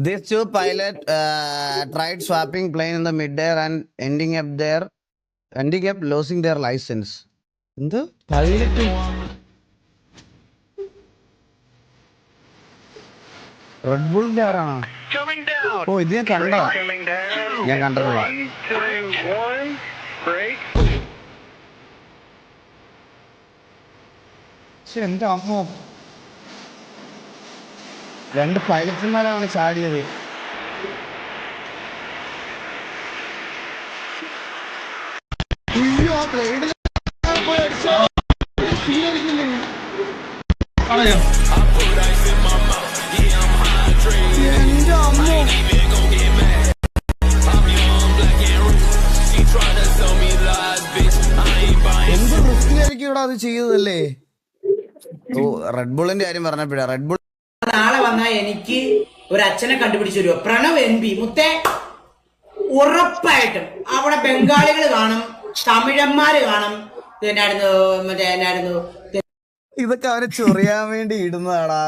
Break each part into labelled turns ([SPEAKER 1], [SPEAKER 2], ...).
[SPEAKER 1] These two pilots tried swapping plane in the midair and ending up losing their license. എന്ത് pilot red ബുളിന്റെ ആരാണോ? ഓ ഇത് ഞാൻ കണ്ടതാ, ഞാൻ കണ്ടിട്ടുള്ള. പക്ഷെ എന്റെ അമ്മോ, രണ്ട് പൈലറ്റ്മാരാണ് ചാടിയത്. അയ്യോ, ആ ബ്ലേഡിൽ പോയി അടിച്ചോ. എന്റെ അമ്മോ, എന്ത് റിസ്കിലായിരിക്കും ഇവിടെ അത് ചെയ്തതല്ലേ. ഓ, റെഡ് ബുള്ളിന്റെ കാര്യം പറഞ്ഞപ്പോഴാ, റെഡ് ബുൾ
[SPEAKER 2] നാളെ വന്നാൽ എനിക്ക് ഒരു അച്ഛനെ കണ്ടുപിടിച്ചു തരുമോ? പ്രണവ് NB മുത്തേ, ഉറപ്പായിട്ടും അവിടെ ബംഗാളികൾ കാണും, തമിഴന്മാര് കാണും.
[SPEAKER 1] ഇതൊക്കെ അവരെ ചൊറിയാൻ വേണ്ടി ഇടുന്നതാടാ.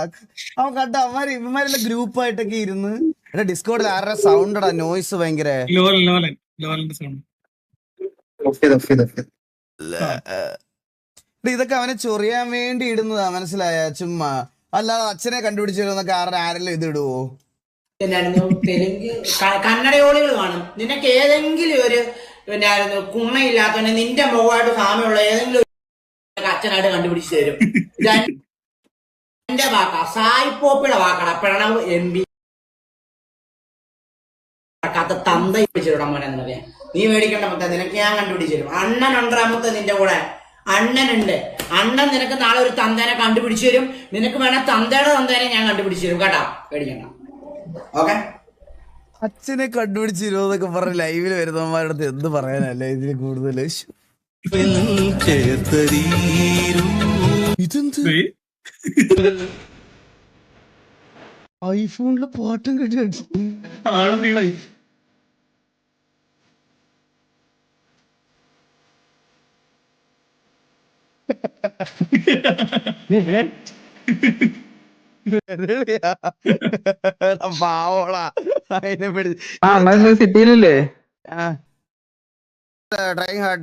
[SPEAKER 1] അവൻ കണ്ട ഇവന്മാരെല്ലാം ഗ്രൂപ്പായിട്ടൊക്കെ ഇരുന്ന്. എടാ ഡിസ്കോഡിൽ ആരുടെ സൗണ്ടടാ, നോയ്സ് ഭയങ്കര. ഇതൊക്കെ അവനെ ചൊറിയാൻ വേണ്ടി ഇടുന്നതാ, മനസ്സിലായ? ചുമ്മാ അല്ലാതെ അച്ഛനെ കണ്ടുപിടിച്ചു എന്നൊക്കെ ആരെല്ലാം ഇത് ഇടുവോ?
[SPEAKER 2] തെലുങ്ക് കന്നഡയോളികൾ കാണും. നിനക്ക് ഏതെങ്കിലും ഒരു കുണ്ണയില്ലാത്തവനെ നിന്റെ മുഖമായിട്ട് സാമ്യമുള്ള ഏതെങ്കിലും അച്ഛനായിട്ട് കണ്ടുപിടിച്ചു തരും. എന്റെ വാക്കാ, സായിപ്പോപ്പിയുടെ വാക്കടാ പ്രണവ് NB. തന്ത പിടിച്ചിടാൻ മോനെ എന്നറിയാ, നീ മേടിക്കേണ്ട മൊത്തം നിനക്ക് ഞാൻ കണ്ടുപിടിച്ചു തരും. അണ്ണൻ ഉണ്ടാമത്തെ നിന്റെ കൂടെ അണ്ണനുണ്ട്. അണ്ണൻ നിനക്ക് നാളെ ഒരു തന്തേനെ കണ്ടുപിടിച്ചു തരും. നിനക്ക് വേണേ തന്തയുടെ തന്തേനെ ഞാൻ കണ്ടുപിടിച്ചു തരും കേട്ടാ, പേടിക്കണ്ട. ഓക്കെ,
[SPEAKER 1] അച്ഛനെ കണ്ടുപിടിച്ച് ഇരുന്നൊക്കെ പറഞ്ഞ ലൈവിൽ വരുന്നവന്മാരുടെ അടുത്ത് എന്ത് പറയാനല്ലേ ഇതിന് കൂടുതൽ. ഇതെന്ത് ഐഫോണില് പാട്ടും കേട്ടി പാവോളാ അതിനെ
[SPEAKER 3] സിറ്റിയിലല്ലേ?
[SPEAKER 1] trying hard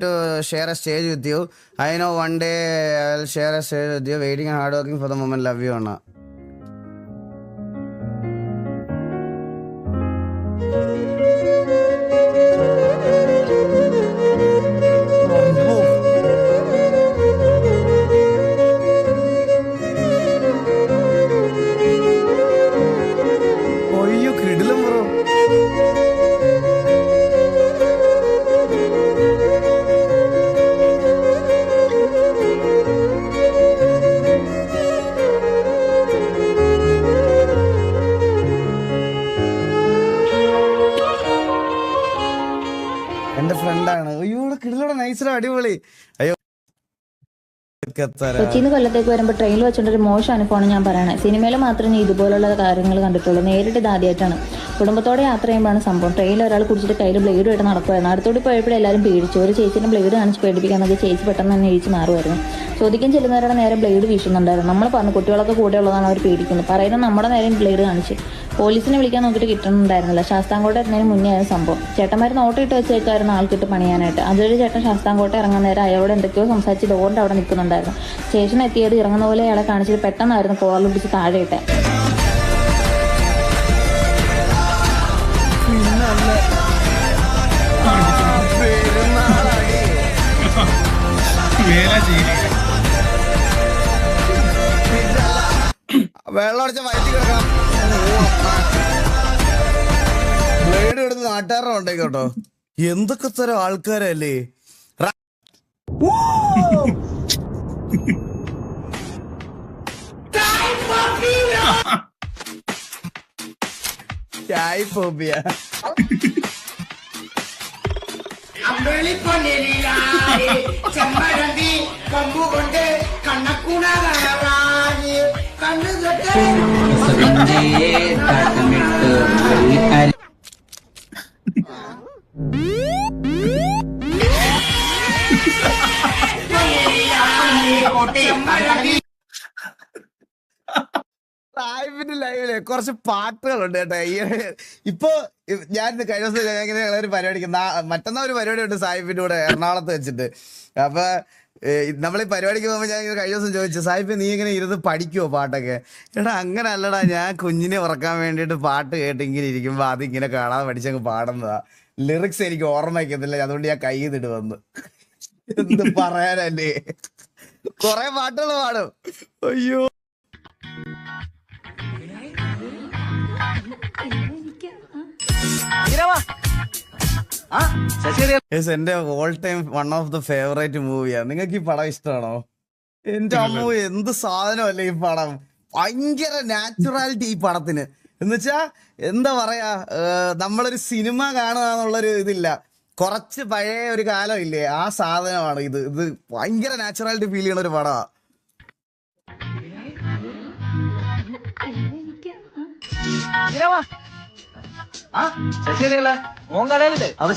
[SPEAKER 1] to share a stage with you. I know one day I'll share a stage with you. Waiting and hard working for the moment. Love you, Anna. അയ്യോ കിടിലം ബ്രോ. എന്റെ ഫ്രണ്ടാണ്. അയ്യോ കിടിലോടെ നൈസറ, അടിപൊളി. അയ്യോ
[SPEAKER 4] കൊച്ചിന്ന് കൊല്ലത്തേക്ക് വരുമ്പോൾ ട്രെയിനിൽ വെച്ചിട്ടൊരു മോശം അനുഭവമാണ് ഞാൻ പറയണത്. സിനിമയിൽ മാത്രമേ ഇതുപോലുള്ള കാര്യങ്ങൾ കണ്ടിട്ടുള്ളൂ, നേരിട്ട് ഇത് ആദ്യമായിട്ടാണ്. കുടുംബത്തോടെ യാത്ര ചെയ്യുമ്പോഴാണ് സംഭവം. ട്രെയിനിൽ ഒരാൾ കുടിച്ചിട്ട് കയ്യിൽ ബ്ലേഡുമായിട്ട് നടക്കുമായിരുന്നു. അടുത്തോട്ട് പോയപ്പോഴും എല്ലാവരും പേടിച്ചു. ഒരു ചേച്ചിനെ ബ്ലേഡ് കാണിച്ച് പേടിപ്പിക്കാനൊക്കെ ചേച്ചി പെട്ടെന്ന് തന്നെ എഴുതി മാറുമായിരുന്നു. ചോദിക്കാൻ ചെല്ലുന്നവരുടെ നേരെ ബ്ലേഡ് വീശുന്നുണ്ടായിരുന്നു. നമ്മൾ പറഞ്ഞു കുട്ടികളൊക്കെ കൂടെ ഉള്ളതാണ് അവർ പേടിക്കുന്നത്. പറയുന്നത് നമ്മുടെ നേരം ബ്ലേഡ് കാണിച്ച്. പോലീസിനെ വിളിക്കാൻ നോക്കിയിട്ട് കിട്ടുന്നുണ്ടായിരുന്നില്ല. ശാസ്താംകോട്ട എത്തുന്നതിന് മുന്നേ ആയ സംഭവം. ചേട്ടന്മാർ നോട്ടിട്ട് വെച്ചേക്കായിരുന്നു ആൾക്കിട്ട് പണിയാനായിട്ട്. അതൊരു ചേട്ടൻ ശാസ്താംകോട്ട ഇറങ്ങുന്ന നേരം അയാളോട് എന്തൊക്കെയോ സംസാരിച്ച് ഡോറിൻ്റെ അവിടെ നിൽക്കുന്നുണ്ടായിരുന്നു. സ്റ്റേഷൻ എത്തിയത് ഇറങ്ങുന്ന പോലെ അയാളെ കാണിച്ചിട്ട് പെട്ടെന്നായിരുന്നു കോറിൽ പിടിച്ച് താഴെ ഇട്ടെ.
[SPEAKER 1] വെള്ളമടിച്ച വയറ്റി കിടക്കണം. ബ്ലേഡ് എടുത്ത് നാട്ടുകാരുടെ ഉണ്ടേക്കോട്ടോ. എന്തൊക്കെ തരം ആൾക്കാരല്ലേ. ചായ് ഫോബിയ.
[SPEAKER 2] ചെമ്പരന്തി കൊമ്പുകൊണ്ട് കണ്ണക്കൂടാതെ കണ്ണു
[SPEAKER 1] സായിപ്പിന്റെ എന്റെ ലൈവില് കുറച്ച് പാട്ടുകളുണ്ട് കേട്ടോ. ഇപ്പൊ ഞാൻ കഴിഞ്ഞ ദിവസം ഇങ്ങനെ ഒരു പരിപാടിക്ക് മറ്റന്നാ ഒരു പരിപാടി ഉണ്ട് സാഹിബിന്റെ കൂടെ എറണാകുളത്ത് വെച്ചിട്ട്. അപ്പൊ നമ്മൾ ഈ പരിപാടിക്ക് പോകുമ്പോൾ ഞാൻ ഇങ്ങനെ കഴിഞ്ഞ ദിവസം ചോദിച്ചു, സാഹിബ് നീ ഇങ്ങനെ ഇരുന്ന് പഠിക്കുവോ പാട്ടൊക്കെ? എടാ അങ്ങനെ അല്ലടാ, ഞാൻ കുഞ്ഞിനെ ഉറക്കാൻ വേണ്ടിയിട്ട് പാട്ട് കേട്ടിങ്ങനെ ഇരിക്കുമ്പോ അതിങ്ങനെ കാണാതെ പഠിച്ചങ്ങ് പാടുന്നതാ. ലിറിക്സ് എനിക്ക് ഓർമ്മ വയ്ക്കത്തില്ല, അതുകൊണ്ട് ഞാൻ കൈ ചെയ്തിട്ട് വന്നു. എന്ത് പറയാനല്ലേ, കൊറേ പാട്ടുകൾ പാടും. അയ്യോ എന്റെ all time one of the favourite മൂവിയാ. നിങ്ങൾക്ക് ഈ പടം ഇഷ്ടമാണോ? എന്റെ അമ്മ എന്ത് സാധനമല്ലേ ഈ പടം. ഭയങ്കര നാച്ചുറാലിറ്റി ഈ പടത്തിന്. എന്നുവെച്ചാ എന്താ പറയാ, നമ്മളൊരു സിനിമ കാണുക എന്നുള്ളൊരു ഇതില്ല. കുറച്ച് പഴയ ഒരു കാലം ഇല്ലേ, ആ സാധനമാണ് ഇത്. ഇത് ഭയങ്കര നാച്ചുറാലിറ്റി ഫീൽ ചെയ്യണ ഒരു പടമാ.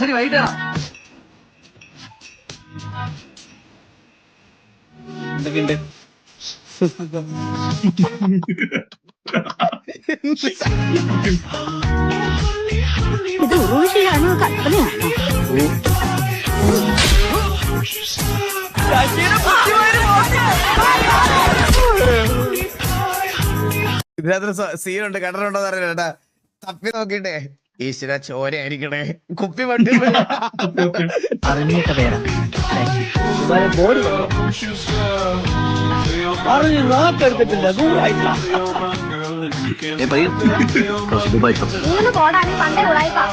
[SPEAKER 5] ശരി വൈകിട്ടാണ് എന്തൊക്കെയുണ്ട്?
[SPEAKER 6] ഇത് ഉറവശിയാണോ കൽപ്പനയാണോ?
[SPEAKER 1] ഇതിനകത്തൊരു സീനുണ്ട്, കണ്ടിട്ടുണ്ടോ അറിയില്ല കേട്ടാ. തപ്പി നോക്കിട്ടെ, ഈശ്വര ചോരയായിരിക്കണേ, കുപ്പി വണ്ടി
[SPEAKER 5] അറിഞ്ഞിട്ട പേരാ ബോഡി പറഞ്ഞു നാക്കെടുത്തിട്ടില്ല.
[SPEAKER 6] മൂന്ന് കോടാണ് പണ്ടേ ഉള്ളായിപ്പാ.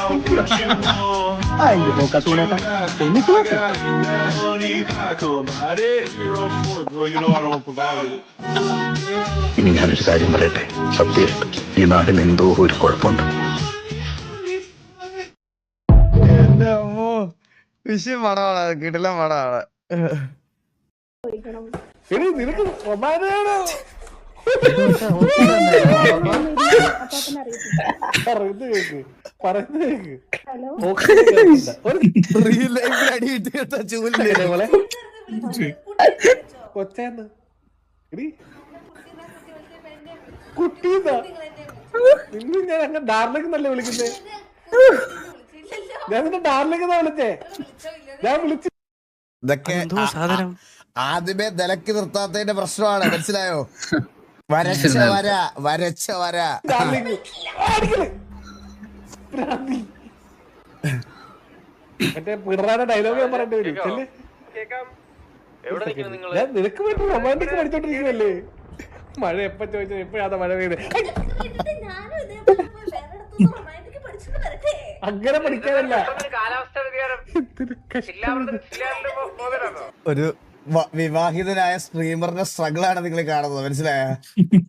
[SPEAKER 7] ഇനി ഞാനൊരു കാര്യം പറയട്ടെ, സത്യമായിട്ട് ഈ നാടിന് എന്തോ ഒരു കുഴപ്പമുണ്ട്.
[SPEAKER 1] എന്റെ അമ്മോ, വിഷയം പടമാണ്, കിടിലൻ പടമാണ്.
[SPEAKER 3] നിനക്ക് ഒമാനാണ് പറയുന്നത് കേക്ക്, പറയുന്നത് കേക്ക്.
[SPEAKER 1] റിയൽ ലൈഫിൽ അടി കിട്ടിയ ചൂലില്ലേ പോലെ
[SPEAKER 3] കൊച്ചേന്ന് എടി കുട്ടീന്നാ. നിങ്ങൾ ഞാൻ അങ്ങനെ ഡാർലിംഗ് എന്നല്ലേ വിളിക്കുന്നേ? ഞാൻ നിന്നെ ഡാർലിംഗ് എന്നാ വിളിച്ചേ. ഞാൻ വിളിച്ചു.
[SPEAKER 1] ഇതൊക്കെ ആദ്യമേ നിലക്ക് നിർത്താത്തതിന്റെ പ്രശ്നമാണ്, മനസ്സിലായോ? വരച്ച വര, വരച്ച വര.
[SPEAKER 3] ഡാർലിംഗ് മറ്റേ പിണറാടെ ഡയലോഗ് ഞാൻ പറയേണ്ടി വരും. ഞാൻ നിനക്ക് വേണ്ടി റൊമാൻറ്റിക് പഠിച്ചോണ്ടിരിക്കുവല്ലേ. മഴ എപ്പ ചോദിച്ചാൽ എപ്പോഴാണ് മഴ പെയ്ത്? അങ്ങനെ പഠിക്കാനല്ല.
[SPEAKER 1] ഒരു വിവാഹിതനായ സ്ട്രീമറിന്റെ സ്ട്രഗിൾ ആണ് നിങ്ങൾ കാണുന്നത്, മനസ്സിലായ?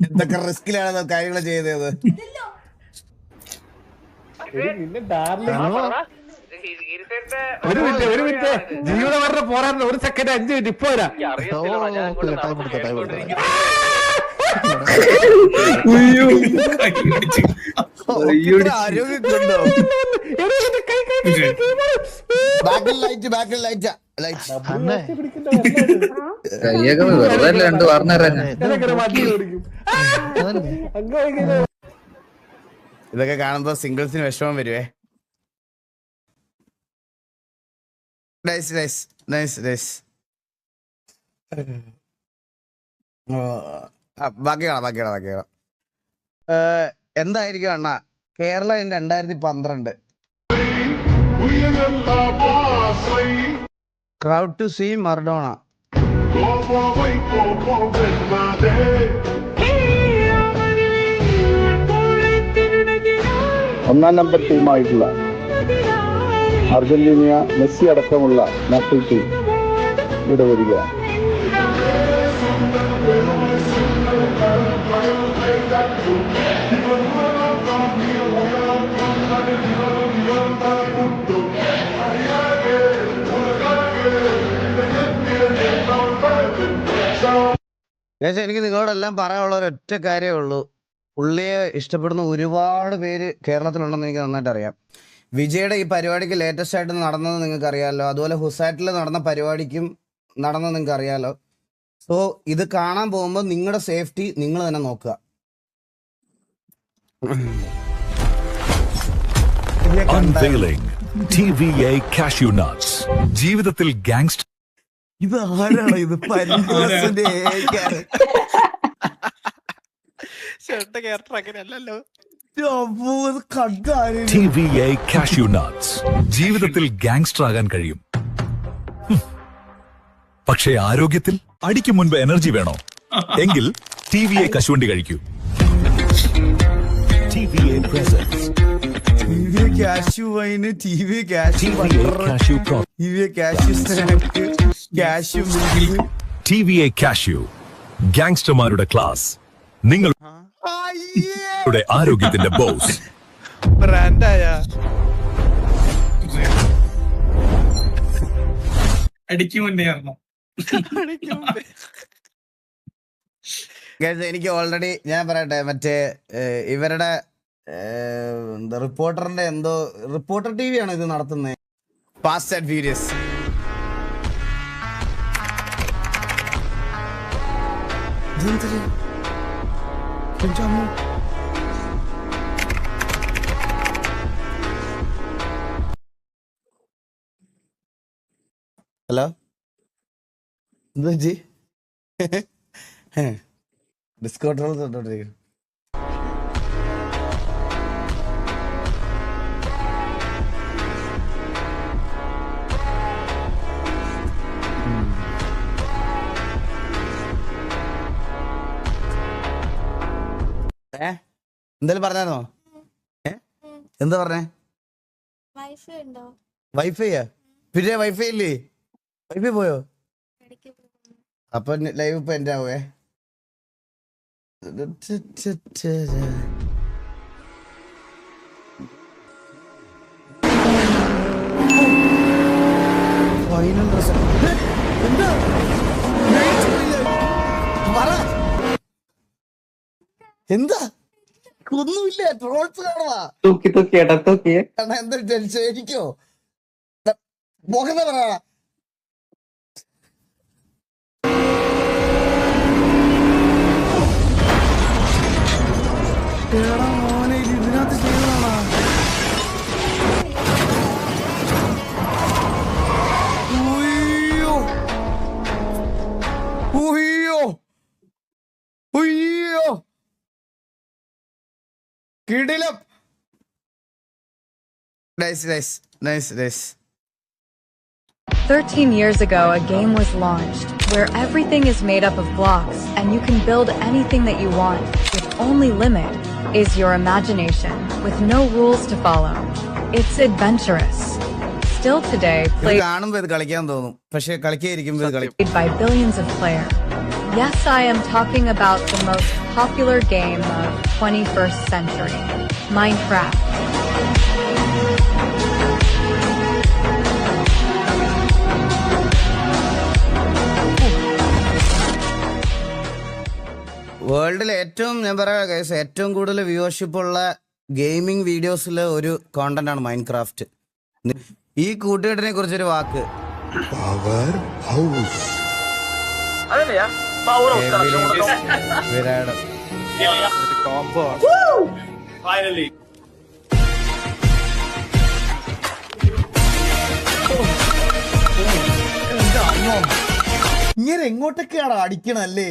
[SPEAKER 1] എന്തൊക്കെ റിസ്കിലാണ് കാര്യങ്ങൾ ചെയ്തത്.
[SPEAKER 3] നിന്നെ ഡാർലിംഗ് ഒരു മിനിറ്റ് ജീവിതം പറഞ്ഞ പോരാ. ഒരു സെക്കൻഡ് 5 മിനിറ്റ് ഇപ്പൊ വരാം.
[SPEAKER 1] ആരോഗ്യമുണ്ടോ? ബാക്കിൽ ലൈറ്റ്, ബാക്കിൽ ലൈറ്റ്, ലൈറ്റ്. ഇതൊക്കെ കാണുമ്പോ സിംഗിൾസിന് വിഷമം വരുവേ. Nice nice nice nice. ബാക്കി കാണാം, ബാക്കി കാണാം, ബാക്കി കാണാം. എന്തായിരിക്കും അണ്ണ Kerala 2012 crowd to see Maradona.
[SPEAKER 7] ഒന്നാം നമ്പർ ടീമായിട്ടുള്ള അർജന്റീന, മെസ്സി അടക്കമുള്ള നാഷണൽ ടീം ഇവിടെ വരിക.
[SPEAKER 1] എനിക്ക് നിങ്ങളോടെല്ലാം പറയാനുള്ള ഒരൊറ്റ കാര്യമേ ഉള്ളൂ. പുള്ളിയെ ഇഷ്ടപ്പെടുന്ന ഒരുപാട് പേര് കേരളത്തിലുണ്ടെന്ന് എനിക്ക് നന്നായിട്ട് അറിയാം. വിജയുടെ ഈ പരിപാടിക്ക് ലേറ്റസ്റ്റ് ആയിട്ട് നടന്നത് നിങ്ങൾക്ക് അറിയാമല്ലോ. അതുപോലെ ഹുസാറ്റിൽ നടന്ന പരിപാടിക്കും നടന്നത് നിങ്ങൾക്ക് അറിയാമല്ലോ. സോ ഇത് കാണാൻ പോകുമ്പോൾ നിങ്ങളുടെ സേഫ്റ്റി നിങ്ങൾ തന്നെ നോക്കുക.
[SPEAKER 8] Unveiling TVA Cashew Nuts. ജീവിതത്തിൽ ഗാങ്സ്റ്റർ
[SPEAKER 1] ഇത് ആരാണ് ഇത്? പരിഹാസിന്റെ
[SPEAKER 3] ക്യാരക്ടർ അങ്ങനെയല്ലല്ലോ.
[SPEAKER 8] TVA Cashew Nuts. ജീവിതത്തിൽ ഗാങ്സ്റ്റർ ആകാൻ കഴിയും, പക്ഷേ ആരോഗ്യത്തിൽ അടിക്ക് മുൻപ് എനർജി വേണോ? എങ്കിൽ TVA കശുവണ്ടി കഴിക്കൂ. TVA presents
[SPEAKER 1] cashew wine, TV cashew
[SPEAKER 8] TVA Cashew Pro.
[SPEAKER 1] TV cashew snack, cashew milk.
[SPEAKER 8] TVA Cashew. ഗാങ്സ്റ്റർമാരുടെ ക്ലാസ്, നിങ്ങളുടെ ആരോഗ്യത്തിന്റെ ബോസ്.
[SPEAKER 3] ബ്രാൻഡായ അടിക്ക് മുന്നേ ആയിരുന്നു.
[SPEAKER 1] എനിക്ക് ഓൾറെഡി ഞാൻ പറയട്ടെ, മറ്റേ ഇവരുടെ എന്താ റിപ്പോർട്ടറിന്റെ എന്തോ റിപ്പോർട്ടർ TV ആണ് ഇത് നടത്തുന്നത്. Fast and furious. ഹലോ, എന്താ ജി? ഡിസ്കൗണ്ട് തൊട്ടോണ്ടിരിക്കുന്നു. എന്തായാലും പറഞ്ഞായിരുന്നോ? എന്താ പറഞ്ഞേ? വൈഫൈയാ? പിന്നെ വൈഫൈ ഇല്ലേ? വൈഫൈ പോയോ? അപ്പൊ ലൈവ് ഇപ്പൊ എന്റെ ആവേ. എന്താ ഒന്നുമില്ല, ട്രോൾസ് കാണുവാ. എന്താ ടെൻഷൻ? എനിക്കോ മുഖത്തെ പറ. മോനെ ഇതിനകത്ത് ചെയ്തതാണോ? കിടിലം. Nice.
[SPEAKER 9] 13 years ago, a game was launched where everything is made up of blocks and you can build anything that you want. Its only limit is your imagination with no rules to follow. It's adventurous. Still today, played by billions of players. Yes, I am talking about the most popular game of 21st century, Minecraft.
[SPEAKER 1] വേൾഡിൽ ഏറ്റവും ഞാൻ പറയാം guys, ഏറ്റവും കൂടുതൽ viewership ഉള്ള gaming വീഡിയോസിൽ ഒരു content ആണ് മൈൻക്രാഫ്റ്റ്. ഈ കൂട്ടുകെട്ടിനെ കുറിച്ചൊരു വാക്ക്. വിരാടം ഇങ്ങനെ എങ്ങോട്ടൊക്കെയാണോ അടിക്കണല്ലേ?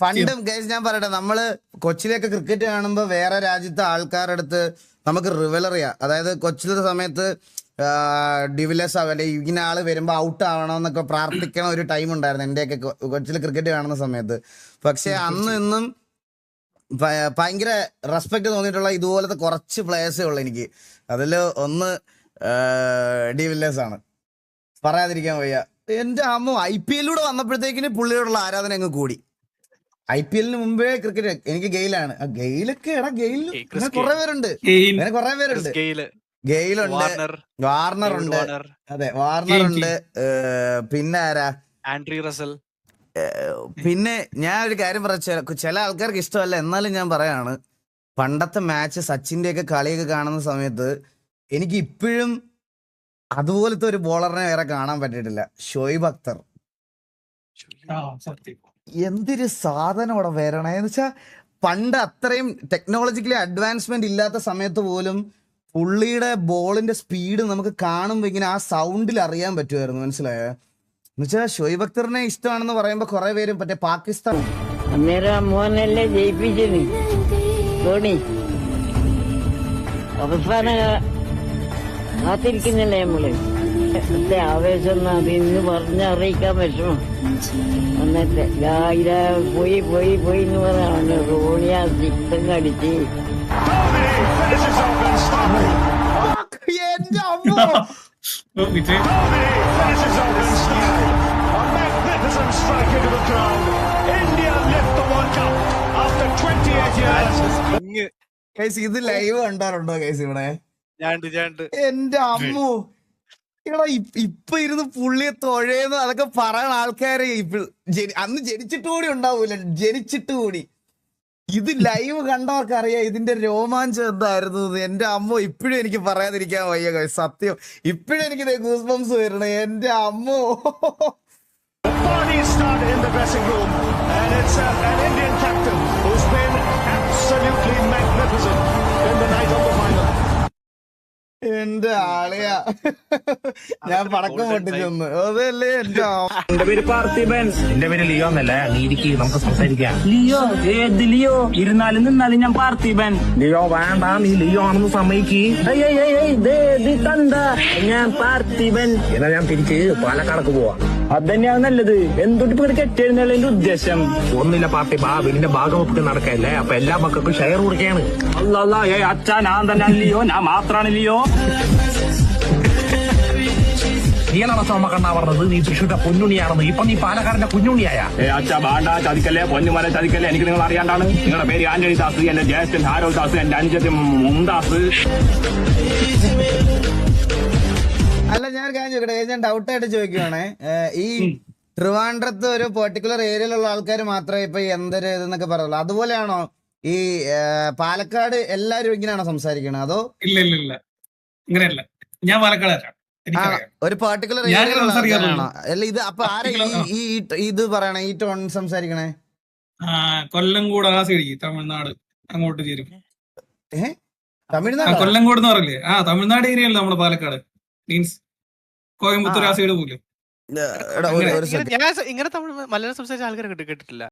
[SPEAKER 1] പണ്ടും ഗൈസ് ഞാൻ പറയട്ടെ, നമ്മള് കൊച്ചിയിലൊക്കെ ക്രിക്കറ്റ് കാണുമ്പോൾ വേറെ രാജ്യത്തെ ആൾക്കാരുടെ അടുത്ത് നമുക്ക് റിവലറിയാ. അതായത് കൊച്ചിലത്തെ സമയത്ത് ഡിവിലേഴ്സ് ആവല്ലേ, ഇങ്ങനെ ആള് വരുമ്പോൾ ഔട്ട് ആവണമെന്നൊക്കെ പ്രാർത്ഥിക്കണ ഒരു ടൈം ഉണ്ടായിരുന്നു എന്റെയൊക്കെ കൊച്ചിയിൽ ക്രിക്കറ്റ് കാണുന്ന സമയത്ത്. പക്ഷെ അന്ന് ഇന്നും ഭയങ്കര റെസ്പെക്ട് തോന്നിയിട്ടുള്ള ഇതുപോലത്തെ കുറച്ച് പ്ലേയേഴ്സേ ഉള്ളു എനിക്ക്. അതിൽ ഒന്ന് ഡിവിലേഴ്സ് ആണ്, പറയാതിരിക്കാൻ വയ്യ. എന്റെ അമ്മ IPL വന്നപ്പോഴത്തേക്കിന് പുള്ളിയോടുള്ള ആരാധന അങ്ങ് കൂടി. IPL മുമ്പേ ക്രിക്കറ്റ് എനിക്ക് ഗെയിലാണ്. ഗെയിലൊക്കെ എടാ, ഗെയിലിൽ കുറെ പേരുണ്ട്, അങ്ങനെ കുറെ പേരുണ്ട്. ഗെയിലുണ്ട്, വാർണറുണ്ട്, അതെ വാർണറുണ്ട്, പിന്നെ ആരാ,
[SPEAKER 3] ആൻഡ്രി റസൽ.
[SPEAKER 1] പിന്നെ ഞാൻ ഒരു കാര്യം പറയാം, ചില ആൾക്കാർക്ക് ഇഷ്ടമല്ല, എന്നാലും ഞാൻ പറയാണ്, പണ്ടത്തെ മാച്ച് സച്ചിന്റെ ഒക്കെ കളിയൊക്കെ കാണുന്ന സമയത്ത് എനിക്ക് ഇപ്പോഴും അതുപോലത്തെ ഒരു ബോളറിനെ വേറെ കാണാൻ പറ്റിയിട്ടില്ല. ഷോയിബ് അക്തർ എന്തൊരു സാധനം അവിടെ വരണേന്ന് വെച്ചാ പണ്ട് അത്രയും ടെക്നോളജിക്കലി അഡ്വാൻസ്മെന്റ് ഇല്ലാത്ത സമയത്ത് പോലും പുള്ളിയുടെ ബോളിന്റെ സ്പീഡ് നമുക്ക് കാണുമ്പോൾ ഇങ്ങനെ ആ സൗണ്ടിൽ അറിയാൻ പറ്റുമായിരുന്നു. മനസ്സിലായോ? എന്നുവെച്ചാൽ ഷോയിബ് അക്തറിനെ ഇഷ്ടമാണെന്ന് പറയുമ്പോ കുറെ പേര് മറ്റേ പാകിസ്ഥാൻ
[SPEAKER 5] അന്നേരം മോനല്ലേ ജയിപ്പിച്ചത് ധോണി. അവസാന കാത്തിരിക്കുന്നില്ലേ നമ്മള്. എത്ര ആവേശം അത് ഇന്ന് പറഞ്ഞറിയിക്കാൻ പറ്റുമോ? എന്നിട്ട് പോയി പോയി പോയി എന്ന് പറഞ്ഞാണ് ധോണിയാ സിക്സും കടിച്ച്.
[SPEAKER 1] എന്റെ അമ്മോ ഗൈസ് ഇത് ലൈവ് കണ്ടാറുണ്ടോ ഗൈസ് ഇവിടെ? എന്റെ അമ്മോ എടാ ഇപ്പൊ ഇരുന്ന് പുള്ളിയെ തൊഴേന്ന് അതൊക്കെ പറയുന്ന ആൾക്കാരെ അന്ന് ജനിച്ചിട്ട് കൂടി ഉണ്ടാവൂല, ജനിച്ചിട്ട് കൂടി. ഇത് ലൈവ് കണ്ടവർക്ക് അറിയാം ഇതിന്റെ രോമാഞ്ചം എന്തായിരുന്നു. എന്റെ അമ്മോ ഇപ്പോഴും എനിക്ക് പറയാതിരിക്കാൻ വയ്യ ഗൈസ്, സത്യം. ഇപ്പോഴും എനിക്ക് ഗൂസ് ബംസ് വരണേ എന്റെ അമ്മോ. എന്റെ ആളെയാ ഞാൻ പടക്കം പൊട്ടിച്ചൊന്ന് അതല്ലേ എന്റെ.
[SPEAKER 5] എന്റെ പേര് പാർത്ഥിബൻ.
[SPEAKER 7] എന്റെ പേര് ലിയോ എന്നല്ല, നീതിക്ക് നമുക്ക് സംസാരിക്കാം.
[SPEAKER 5] ലിയോ ഏത് ലിയോ? ഇരുന്നാലും നിന്നാലും ഞാൻ പാർത്ഥിബൻ.
[SPEAKER 7] ലിയോ വേണ്ട, നീ ലിയോ ആണെന്ന് സമ്മതിക്ക്.
[SPEAKER 5] തന്ത ഞാൻ പാർത്ഥിബൻ.
[SPEAKER 7] എന്നാ ഞാൻ തിരിച്ച് പാലക്കാടക്ക് പോവാ.
[SPEAKER 5] അതന്നെയാണ് നല്ലത്. എന്തൊട്ട് പേര് കെട്ടിയെഴുന്നതിന്റെ ഉദ്ദേശം
[SPEAKER 7] ഒന്നില്ല പാർട്ടി വീടിന്റെ ഭാഗം ഒപ്പിട്ട് നടക്കല്ലേ, അപ്പൊ എല്ലാ മക്കൾക്കും ഷെയർ കൊടുക്കുകയാണ്.
[SPEAKER 5] അല്ല അച്ഛാ ഞാൻ തന്നെ ലിയോ, ഞാൻ മാത്രാണ് ലിയോ.
[SPEAKER 7] നീയാണോ സോമക്കണ്ണ പറഞ്ഞത് നീ തൃശ്ശൂരുടെ പൊന്നുണിയാണെന്ന്? ഇപ്പൊ നീ പാലക്കാടിന്റെ കുഞ്ഞുണിയായ.
[SPEAKER 5] അച്ഛാ വേണ്ട, ചതിക്കല്ലേ, പൊന്നുമല ചതിക്കല്ലേ. എനിക്ക് നിങ്ങൾ അറിയാണ്ടാണ്. നിങ്ങളുടെ പേര് ആന്റണി ദാസ്, എന്റെ ജ്യേഷ്ഠൻ ഹാരോൾ ദാസ്, എന്റെ അനുജത്തി മുംദാസ്.
[SPEAKER 1] അല്ല ഞാൻ ചോദിക്കട്ടെ, ഞാൻ ഡൗട്ടായിട്ട് ചോദിക്കുവാണേ. ഈ ട്രിവാൻഡ്രത്ത് ഒരു പെർട്ടിക്കുലർ ഏരിയയിലുള്ള ആൾക്കാർ മാത്രമേ ഇപ്പൊ എന്തൊരു ഇതെന്നൊക്കെ പറയുള്ളൂ, അതുപോലെയാണോ ഈ പാലക്കാട് എല്ലാരും ഇങ്ങനെയാണോ സംസാരിക്കണത്? അതോ
[SPEAKER 3] ഇല്ല ഇല്ല ഇല്ല ഇങ്ങനെയല്ല. ഞാൻ പാലക്കാടാണ്, എനിക്കറിയാം.
[SPEAKER 1] ഒരു പെർട്ടിക്കുലർ ഏരിയയിലുള്ള ആൾക്കാരാണോ? അല്ല ഇത് അപ്പൊ ആരെ ഈ ഇത് പറയണേ, ഈ ടോൺ സംസാരിക്കണേ?
[SPEAKER 3] കൊല്ലംകോട് ആ സൈഡിക്ക് തമിഴ്നാട് അങ്ങോട്ട് ചേരും.
[SPEAKER 1] തമിഴ്നാട്
[SPEAKER 3] കൊല്ലംകോട് എന്ന് പറയില്ലേ? തമിഴ്നാട് ഏരിയയല്ല നമ്മുടെ പാലക്കാട്, മീൻസ് കോയമ്പത്തൂർ ആ സൈഡ് പോലും.
[SPEAKER 10] ഇങ്ങനെ തമിഴ് മലയാളം സംസാരിച്ച ആൾക്കാരെ കേട്ടിട്ടില്ല.